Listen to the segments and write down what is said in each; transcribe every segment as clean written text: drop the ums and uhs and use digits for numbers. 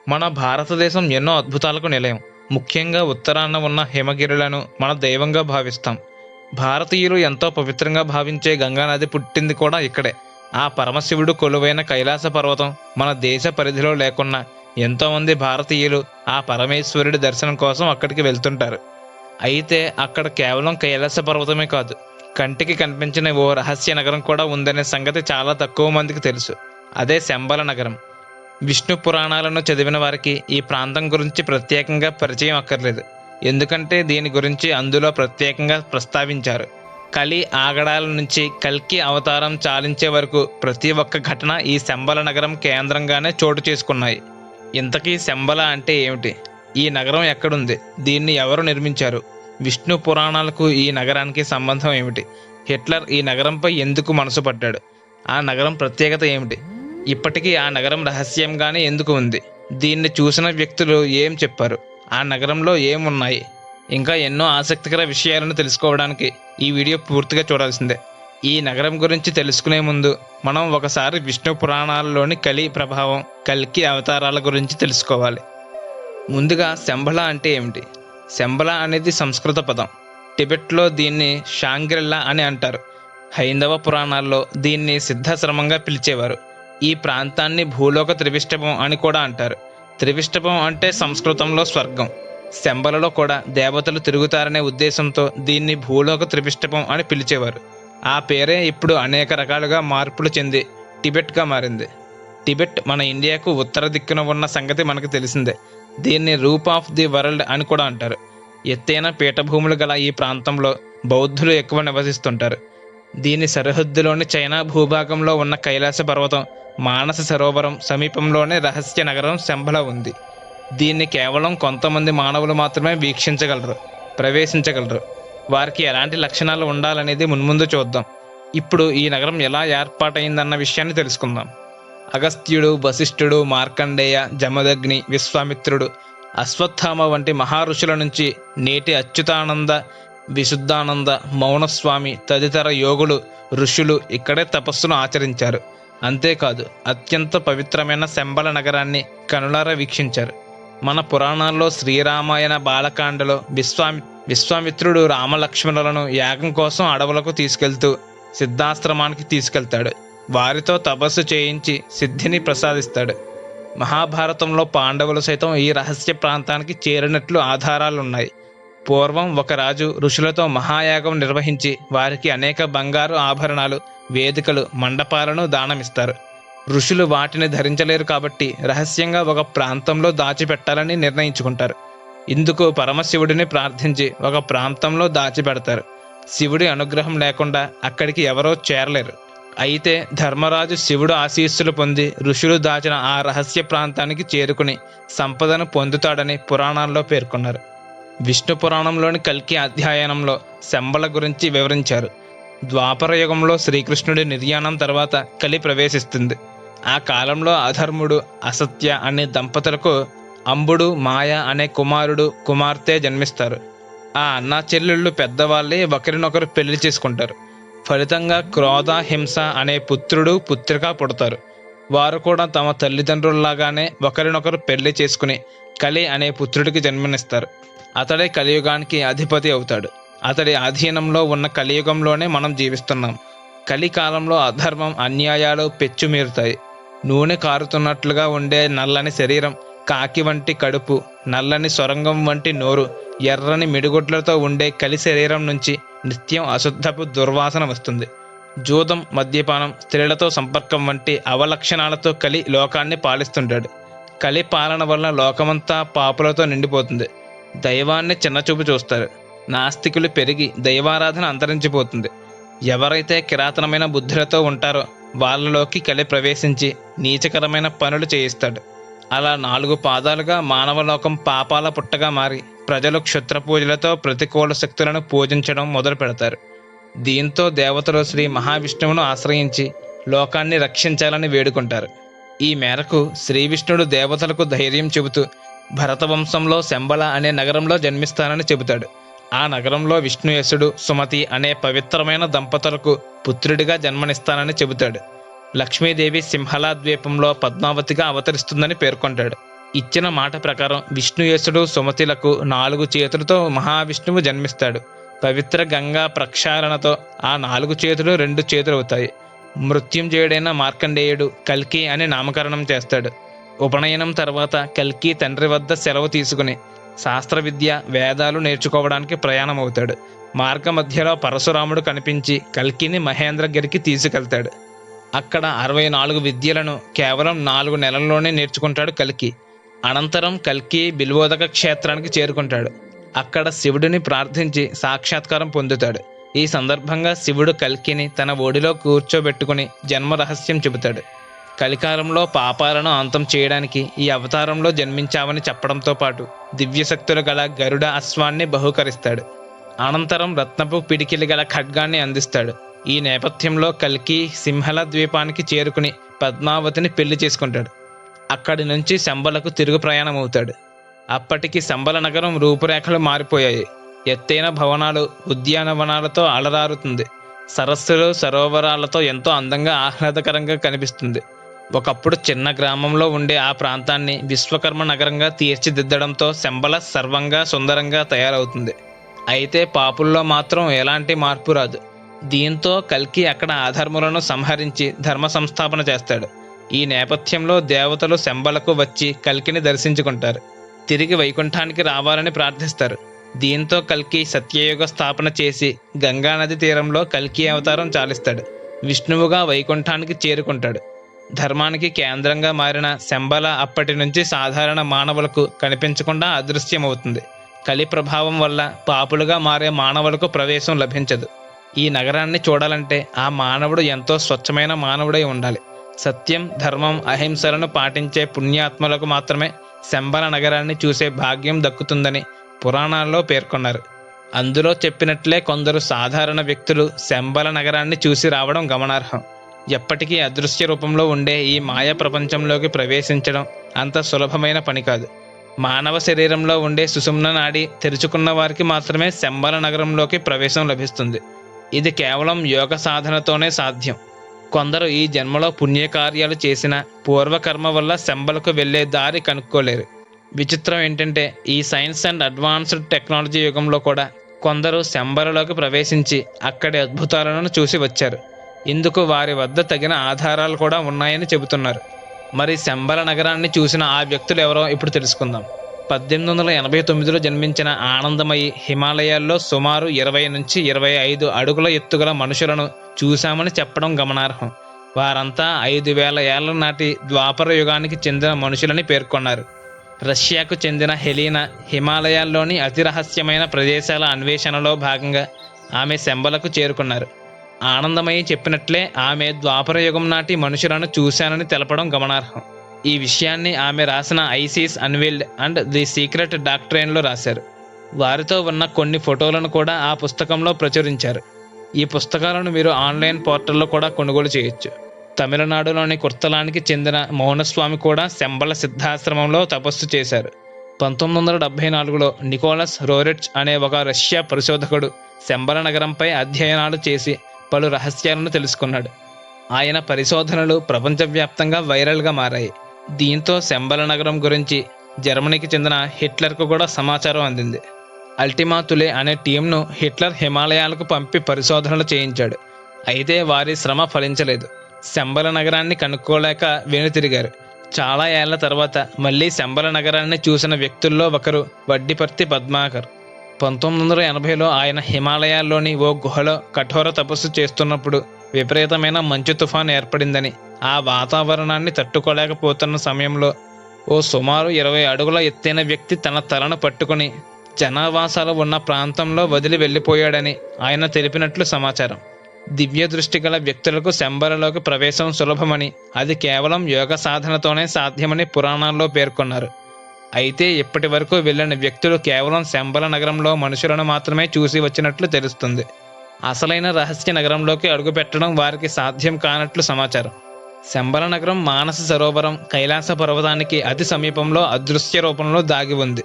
మన భారతదేశం ఎన్నో అద్భుతాలకు నిలయం. ముఖ్యంగా ఉత్తరాన ఉన్న హిమగిరులను మన దైవంగా భావిస్తాం. భారతీయులు ఎంతో పవిత్రంగా భావించే గంగానది పుట్టింది కూడా ఇక్కడే. ఆ పరమశివుడు కొలువైన కైలాస పర్వతం మన దేశ పరిధిలో లేకున్నా ఎంతోమంది భారతీయులు ఆ పరమేశ్వరుడి దర్శనం కోసం అక్కడికి వెళ్తుంటారు. అయితే అక్కడ కేవలం కైలాస పర్వతమే కాదు, కంటికి కనిపించిన ఓ రహస్య నగరం కూడా ఉందనే సంగతి చాలా తక్కువ మందికి తెలుసు. అదే శంబల నగరం. విష్ణు పురాణాలను చదివిన వారికి ఈ ప్రాంతం గురించి ప్రత్యేకంగా పరిచయం అక్కర్లేదు. ఎందుకంటే దీని గురించి అందులో ప్రత్యేకంగా ప్రస్తావించారు. కలి ఆగడాల నుంచి కల్కి అవతారం చాలించే వరకు ప్రతి ఒక్క ఘటన ఈ శంబల నగరం కేంద్రంగానే చోటు చేసుకున్నాయి. ఇంతకీ శంబల అంటే ఏమిటి? ఈ నగరం ఎక్కడుంది? దీన్ని ఎవరు నిర్మించారు? విష్ణు పురాణాలకు ఈ నగరానికి సంబంధం ఏమిటి? హిట్లర్ ఈ నగరంపై ఎందుకు మనసు పడ్డాడు? ఆ నగరం ప్రత్యేకత ఏమిటి? ఇప్పటికీ ఆ నగరం రహస్యంగానే ఎందుకు ఉంది? దీన్ని చూసిన వ్యక్తులు ఏం చెప్పారు? ఆ నగరంలో ఏమున్నాయి? ఇంకా ఎన్నో ఆసక్తికర విషయాలను తెలుసుకోవడానికి ఈ వీడియో పూర్తిగా చూడాల్సిందే. ఈ నగరం గురించి తెలుసుకునే ముందు మనం ఒకసారి విష్ణు పురాణాలలోని కలి ప్రభావం, కల్కి అవతారాల గురించి తెలుసుకోవాలి. ముందుగా శంబల అంటే ఏమిటి? శంబల అనేది సంస్కృత పదం. టిబెట్లో దీన్ని షాంగ్రిల్లా అని అంటారు. హైందవ పురాణాల్లో దీన్ని సిద్ధాశ్రమంగా పిలిచేవారు. ఈ ప్రాంతాన్ని భూలోక త్రివిష్టపం అని కూడా అంటారు. త్రివిష్టపం అంటే సంస్కృతంలో స్వర్గం. శంబలలో కూడా దేవతలు తిరుగుతారనే ఉద్దేశంతో దీన్ని భూలోక త్రివిష్టపం అని పిలిచేవారు. ఆ పేరే ఇప్పుడు అనేక రకాలుగా మార్పులు చెంది టిబెట్గా మారింది. టిబెట్ మన ఇండియాకు ఉత్తర దిక్కున ఉన్న సంగతి మనకు తెలిసిందే. దీన్ని రూప్ ఆఫ్ ది వరల్డ్ అని కూడా అంటారు. ఎత్తైన పీఠభూములు గల ఈ ప్రాంతంలో బౌద్ధులు ఎక్కువ నివసిస్తుంటారు. దీని సరిహద్దులోని చైనా భూభాగంలో ఉన్న కైలాస పర్వతం, మానస సరోవరం సమీపంలోనే రహస్య నగరం శంబల ఉంది. దీన్ని కేవలం కొంతమంది మానవులు మాత్రమే వీక్షించగలరు, ప్రవేశించగలరు. వారికి ఎలాంటి లక్షణాలు ఉండాలనేది మున్ముందు చూద్దాం. ఇప్పుడు ఈ నగరం ఎలా ఏర్పాటైందన్న విషయాన్ని తెలుసుకుందాం. అగస్త్యుడు, వశిష్ఠుడు, మార్కండేయ, జమదగ్ని, విశ్వామిత్రుడు, అశ్వత్థామ వంటి మహారుషుల నుంచి నేటి అచ్యుతానంద, విశుద్ధానంద, మౌనస్వామి తదితర యోగులు, ఋషులు ఇక్కడే తపస్సును ఆచరించారు. అంతేకాదు అత్యంత పవిత్రమైన శంబల నగరాన్ని కనులారా వీక్షించారు. మన పురాణాల్లో శ్రీరామాయణ బాలకాండలో విశ్వామిత్రుడు రామలక్ష్మణులను యాగం కోసం అడవులకు తీసుకెళ్తూ సిద్ధాశ్రమానికి తీసుకెళ్తాడు. వారితో తపస్సు చేయించి సిద్ధిని ప్రసాదిస్తాడు. మహాభారతంలో పాండవులు సైతం ఈ రహస్య ప్రాంతానికి చేరినట్లు ఆధారాలున్నాయి. పూర్వం ఒక రాజు ఋషులతో మహాయాగం నిర్వహించి వారికి అనేక బంగారు ఆభరణాలు, వేదికలు, మండపాలను దానమిస్తారు. ఋషులు వాటిని ధరించలేరు కాబట్టి రహస్యంగా ఒక ప్రాంతంలో దాచిపెట్టాలని నిర్ణయించుకుంటారు. ఇందుకు పరమశివుడిని ప్రార్థించి ఒక ప్రాంతంలో దాచిపెడతారు. శివుడి అనుగ్రహం లేకుండా అక్కడికి ఎవరో చేరలేరు. అయితే ధర్మరాజు శివుడు ఆశీస్సులు పొంది ఋషులు దాచిన ఆ రహస్య ప్రాంతానికి చేరుకుని సంపదను పొందుతాడని పురాణాల్లో పేర్కొన్నారు. విష్ణు పురాణంలోని కల్కి అధ్యాయనంలో శంబల గురించి వివరించారు. ద్వాపర యుగంలో శ్రీకృష్ణుడి నిర్యాణం తర్వాత కలి ప్రవేశిస్తుంది. ఆ కాలంలో అధర్ముడు, అసత్య అనే దంపతులకు అంబుడు, మాయ అనే కుమారుడు, కుమార్తె జన్మిస్తారు. ఆ అన్నా చెల్లెళ్ళు పెద్దవాళ్ళే ఒకరినొకరు పెళ్లి చేసుకుంటారు. ఫలితంగా క్రోధ, హింస అనే పుత్రుడు, పుత్రిక పుడతారు. వారు కూడా తమ తల్లిదండ్రుల్లాగానే ఒకరినొకరు పెళ్లి చేసుకుని కలి అనే పుత్రుడికి జన్మనిస్తారు. అతడే కలియుగానికి అధిపతి అవుతాడు. అతడి అధీనంలో ఉన్న కలియుగంలోనే మనం జీవిస్తున్నాం. కలికాలంలో అధర్మం, అన్యాయాలు పెచ్చుమీరుతాయి. నూనె కారుతున్నట్లుగా ఉండే నల్లని శరీరం, కాకి వంటి కడుపు, నల్లని సొరంగం వంటి నోరు, ఎర్రని మిడిగుడ్లతో ఉండే కలి శరీరం నుంచి నిత్యం అశుద్ధపు దుర్వాసన వస్తుంది. జూదం, మద్యపానం, స్త్రీలతో సంపర్కం వంటి అవలక్షణాలతో కలి లోకాన్ని పాలిస్తుంటాడు. కలి పాలన వల్ల లోకమంతా పాపులతో నిండిపోతుంది. దైవాన్ని చిన్నచూపు చూస్తారు. నాస్తికులు పెరిగి దైవారాధన అంతరించిపోతుంది. ఎవరైతే కిరాతనమైన బుద్ధులతో ఉంటారో వాళ్ళలోకి కలి ప్రవేశించి నీచకరమైన పనులు చేయిస్తాడు. అలా 4 పాదాలుగా మానవలోకం పాపాల పుట్టగా మారి ప్రజలు క్షుద్ర పూజలతో ప్రతికూల శక్తులను పూజించడం మొదలు పెడతారు. దీంతో దేవతలు శ్రీ మహావిష్ణువును ఆశ్రయించి లోకాన్ని రక్షించాలని వేడుకుంటారు. ఈ మేరకు శ్రీ విష్ణుడు దేవతలకు ధైర్యం చెబుతూ భరతవంశంలో శంబల అనే నగరంలో జన్మిస్తానని చెబుతాడు. ఆ నగరంలో విష్ణుయసుడు, సుమతి అనే పవిత్రమైన దంపతులకు పుత్రుడిగా జన్మనిస్తానని చెబుతాడు. లక్ష్మీదేవి సింహలా ద్వీపంలో పద్మావతిగా అవతరిస్తుందని పేర్కొంటాడు. ఇచ్చిన మాట ప్రకారం విష్ణుయేశుడు సుమతిలకు 4 చేతులతో మహావిష్ణువు జన్మిస్తాడు. పవిత్ర గంగా ప్రక్షాళనతో ఆ 4 చేతులు 2 చేతులు అవుతాయి. మృత్యుంజయుడైన మార్కండేయుడు కల్కి అని నామకరణం చేస్తాడు. ఉపనయనం తర్వాత కల్కి తండ్రి వద్ద సెలవు తీసుకుని శాస్త్ర విద్య వేదాలు నేర్చుకోవడానికి ప్రయాణం అవుతాడు. మార్గ మధ్యలో పరశురాముడు కనిపించి కల్కిని మహేంద్రగిరికి తీసుకెళ్తాడు. అక్కడ 64 విద్యలను కేవలం 4 నెలల్లోనే నేర్చుకుంటాడు కల్కి. అనంతరం కల్కి బిల్వోదక క్షేత్రానికి చేరుకుంటాడు. అక్కడ శివుడిని ప్రార్థించి సాక్షాత్కారం పొందుతాడు. ఈ సందర్భంగా శివుడు కల్కిని తన ఒడిలో కూర్చోబెట్టుకుని జన్మ రహస్యం చెబుతాడు. కలికాలంలో పాపాలను అంతం చేయడానికి ఈ అవతారంలో జన్మించావని చెప్పడంతో పాటు దివ్యశక్తులు గల గరుడ అశ్వాన్ని బహూకరిస్తాడు. అనంతరం రత్నపు పిడికిలి గల ఖడ్గాన్ని అందిస్తాడు. ఈ నేపథ్యంలో కల్కి సింహల ద్వీపానికి చేరుకుని పద్మావతిని పెళ్లి చేసుకుంటాడు. అక్కడి నుంచి శంబలకు తిరుగు ప్రయాణం అవుతాడు. అప్పటికి శంబల నగరం రూపురేఖలు మారిపోయాయి. ఎత్తైన భవనాలు, ఉద్యానవనాలతో అలరారుతుంది. సరస్సులు, సరోవరాలతో ఎంతో అందంగా ఆహ్లాదకరంగా కనిపిస్తుంది. ఒకప్పుడు చిన్న గ్రామంలో ఉండే ఆ ప్రాంతాన్ని విశ్వకర్మ నగరంగా తీర్చిదిద్దడంతో శంబల సర్వంగా సుందరంగా తయారవుతుంది. అయితే పాపుల్లో మాత్రం ఎలాంటి మార్పు రాదు. దీంతో కల్కి అక్కడ అధర్ములను సంహరించి ధర్మ సంస్థాపన చేస్తాడు. ఈ నేపథ్యంలో దేవతలు శంబలకు వచ్చి కల్కిని దర్శించుకుంటారు. తిరిగి వైకుంఠానికి రావాలని ప్రార్థిస్తారు. దీంతో కల్కి సత్యయుగ స్థాపన చేసి గంగానది తీరంలో కల్కి అవతారం చాలిస్తాడు. విష్ణువుగా వైకుంఠానికి చేరుకుంటాడు. ధర్మానికి కేంద్రంగా మారిన శంబల అప్పటి నుంచి సాధారణ మానవులకు కనిపించకుండా అదృశ్యమవుతుంది. కలి ప్రభావం వల్ల పాపులుగా మారే మానవులకు ప్రవేశం లభించదు. ఈ నగరాన్ని చూడాలంటే ఆ మానవుడు ఎంతో స్వచ్ఛమైన మానవుడై ఉండాలి. సత్యం, ధర్మం, అహింసలను పాటించే పుణ్యాత్మలకు మాత్రమే శంబల నగరాన్ని చూసే భాగ్యం దక్కుతుందని పురాణాల్లో పేర్కొన్నారు. అందులో చెప్పినట్లే కొందరు సాధారణ వ్యక్తులు శంబల నగరాన్ని చూసి రావడం గమనార్హం. ఎప్పటికీ అదృశ్య రూపంలో ఉండే ఈ మాయ ప్రపంచంలోకి ప్రవేశించడం అంత సులభమైన పని కాదు. మానవ శరీరంలో ఉండే సుషుమ్న నాడి తెరుచుకున్న వారికి మాత్రమే శంబల నగరంలోకి ప్రవేశం లభిస్తుంది. ఇది కేవలం యోగ సాధనతోనే సాధ్యం. కొందరు ఈ జన్మలో పుణ్యకార్యాలు చేసిన పూర్వకర్మ వల్ల శంబలకు వెళ్లే దారి కనుక్కోలేరు. విచిత్రం ఏంటంటే ఈ సైన్స్ అండ్ అడ్వాన్స్డ్ టెక్నాలజీ యుగంలో కూడా కొందరు శంబలలోకి ప్రవేశించి అక్కడి అద్భుతాలను చూసి వచ్చారు. ఇందుకు వారి వద్ద తగిన ఆధారాలు కూడా ఉన్నాయని చెబుతున్నారు. మరి శంబల నగరాన్ని చూసిన ఆ వ్యక్తులు ఎవరో ఇప్పుడు తెలుసుకుందాం. 1889లో జన్మించిన ఆనందమయి హిమాలయాల్లో సుమారు 20 నుంచి 25 అడుగుల ఎత్తుగల మనుషులను చూశామని చెప్పడం గమనార్హం. వారంతా 5000 ఏళ్ల నాటి ద్వాపర యుగానికి చెందిన మనుషులని పేర్కొన్నారు. రష్యాకు చెందిన హెలీనా హిమాలయాల్లోని అతి రహస్యమైన ప్రదేశాల అన్వేషణలో భాగంగా ఆమె శంబలకు చేరుకున్నారు. ఆనందమయి చెప్పినట్లే ఆమె ద్వాపర యుగం నాటి మనుషులను చూశానని తెలపడం గమనార్హం. ఈ విషయాన్ని ఆమె రాసిన Isis unveiled and the secret డాక్ట్రైన్లో రాశారు. వారితో ఉన్న కొన్ని ఫోటోలను కూడా ఆ పుస్తకంలో ప్రచురించారు. ఈ పుస్తకాలను మీరు ఆన్లైన్ పోర్టల్లో కూడా కొనుగోలు చేయొచ్చు. తమిళనాడులోని కుర్తలానికి చెందిన మౌనస్వామి కూడా శంబల సిద్ధాశ్రమంలో తపస్సు చేశారు. 1974లో నికోలస్ రోరిట్జ్ అనే ఒక రష్యా పరిశోధకుడు శంబల నగరంపై అధ్యయనాలు చేసి పలు రహస్యాలను తెలుసుకున్నాడు. ఆయన పరిశోధనలు ప్రపంచవ్యాప్తంగా వైరల్గా మారాయి. దీంతో శంబల నగరం గురించి జర్మనీకి చెందిన హిట్లర్కు కూడా సమాచారం అందింది. అల్టిమా తులే అనే టీంను హిట్లర్ హిమాలయాలకు పంపి పరిశోధనలు చేయించాడు. అయితే వారి శ్రమ ఫలించలేదు. శంబల నగరాన్ని కనుక్కోలేక వెనుతిరిగారు. చాలా ఏళ్ల తర్వాత మళ్ళీ శంబల నగరాన్ని చూసిన వ్యక్తుల్లో ఒకరు వడ్డిపర్తి పద్మాకర్. 1980లో ఆయన హిమాలయాల్లోని ఓ గుహలో కఠోర తపస్సు చేస్తున్నప్పుడు విపరీతమైన మంచు తుఫాను ఏర్పడిందని, ఆ వాతావరణాన్ని తట్టుకోలేకపోతున్న సమయంలో ఓ సుమారు 20 అడుగుల ఎత్తైన వ్యక్తి తన తలను పట్టుకుని జనావాసాలు ఉన్న ప్రాంతంలో వదిలి వెళ్ళిపోయాడని ఆయన తెలిపినట్లు సమాచారం. దివ్య దృష్టి గల వ్యక్తులకు శంబలలోకి ప్రవేశం సులభమని, అది కేవలం యోగ సాధనతోనే సాధ్యమని పురాణాల్లో పేర్కొన్నారు. అయితే ఇప్పటి వరకు వెళ్ళిన వ్యక్తులు కేవలం శంబల నగరంలో మనుషులను మాత్రమే చూసి వచ్చినట్లు తెలుస్తుంది. అసలైన రహస్య నగరంలోకి అడుగుపెట్టడం వారికి సాధ్యం కానట్లు సమాచారం. శంబల నగరం మానస సరోవరం కైలాస పర్వతానికి అతి సమీపంలో అదృశ్య రూపంలో దాగి ఉంది.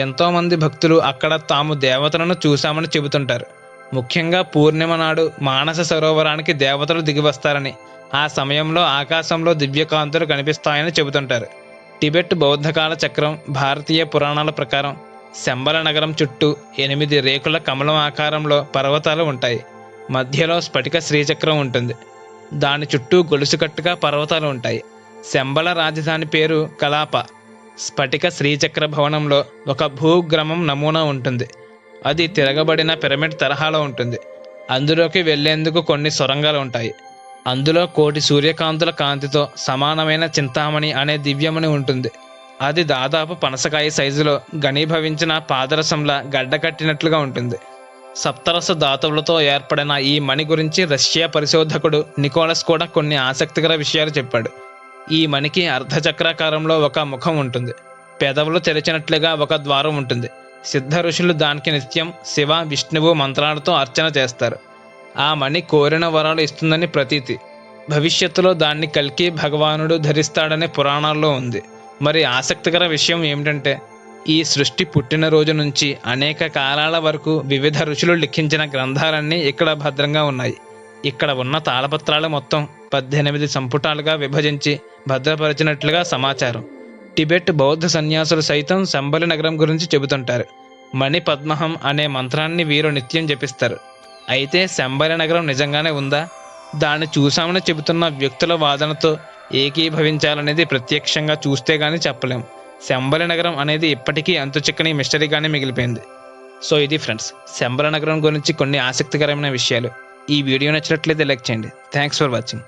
ఎంతోమంది భక్తులు అక్కడ తాము దేవతలను చూశామని చెబుతుంటారు. ముఖ్యంగా పూర్ణిమ నాడు మానస సరోవరానికి దేవతలు దిగివస్తారని, ఆ సమయంలో ఆకాశంలో దివ్యకాంతులు కనిపిస్తాయని చెబుతుంటారు. టిబెట్ బౌద్ధకాల చక్రం భారతీయ పురాణాల ప్రకారం శంబల నగరం చుట్టూ 8 రేకుల కమలం ఆకారంలో పర్వతాలు ఉంటాయి. మధ్యలో స్ఫటిక శ్రీచక్రం ఉంటుంది. దాని చుట్టూ గొలుసుకట్టుగా పర్వతాలు ఉంటాయి. శంబల రాజధాని పేరు కలాప. స్ఫటిక శ్రీచక్ర భవనంలో ఒక భూగ్రమం నమూనా ఉంటుంది. అది తిరగబడిన పిరమిడ్ తరహాలో ఉంటుంది. అందులోకి వెళ్లేందుకు కొన్ని సొరంగాలు ఉంటాయి. అందులో 1,000,000 సూర్యకాంతుల కాంతితో సమానమైన చింతామణి అనే దివ్యమణి ఉంటుంది. అది దాదాపు పనసకాయ సైజులో ఘనీభవించిన పాదరసంలా గడ్డకట్టినట్లుగా ఉంటుంది. సప్తరస ధాతువులతో ఏర్పడిన ఈ మణి గురించి రష్యా పరిశోధకుడు నికోలస్ కూడా కొన్ని ఆసక్తికర విషయాలు చెప్పాడు. ఈ మణికి అర్ధచక్రాకారంలో ఒక ముఖం ఉంటుంది. పెదవులు తెరిచినట్లుగా ఒక ద్వారం ఉంటుంది. సిద్ధ ఋషులు దానికి నిత్యం శివ విష్ణువు మంత్రాలతో అర్చన చేస్తారు. ఆ మణి కోరిన వరాలు ఇస్తుందని ప్రతీతి. భవిష్యత్తులో దాన్ని కల్కి భగవానుడు ధరిస్తాడని పురాణాల్లో ఉంది. మరి ఆసక్తికర విషయం ఏమిటంటే ఈ సృష్టి పుట్టిన రోజు నుంచి అనేక కాలాల వరకు వివిధ ఋషులు లిఖించిన గ్రంథాలన్నీ ఇక్కడ భద్రంగా ఉన్నాయి. ఇక్కడ ఉన్న తాళపత్రాలు మొత్తం 18 సంపుటాలుగా విభజించి భద్రపరిచినట్లుగా సమాచారం. టిబెట్ బౌద్ధ సన్యాసులు సైతం శంబలి నగరం గురించి చెబుతుంటారు. మణి పద్మహం అనే మంత్రాన్ని వీరు నిత్యం జపిస్తారు. అయితే శంబలి నగరం నిజంగానే ఉందా? దాన్ని చూసామని చెబుతున్న వ్యక్తుల వాదనతో ఏకీభవించాలనేది ప్రత్యక్షంగా చూస్తే గానీ చెప్పలేం. శంబలి నగరం అనేది ఇప్పటికీ అంతుచిక్కని మిస్టరీగానే మిగిలిపోయింది. సో ఇది ఫ్రెండ్స్, శంబలి నగరం గురించి కొన్ని ఆసక్తికరమైన విషయాలు. ఈ వీడియో నచ్చినట్లయితే లైక్ చేయండి. Thanks for watching.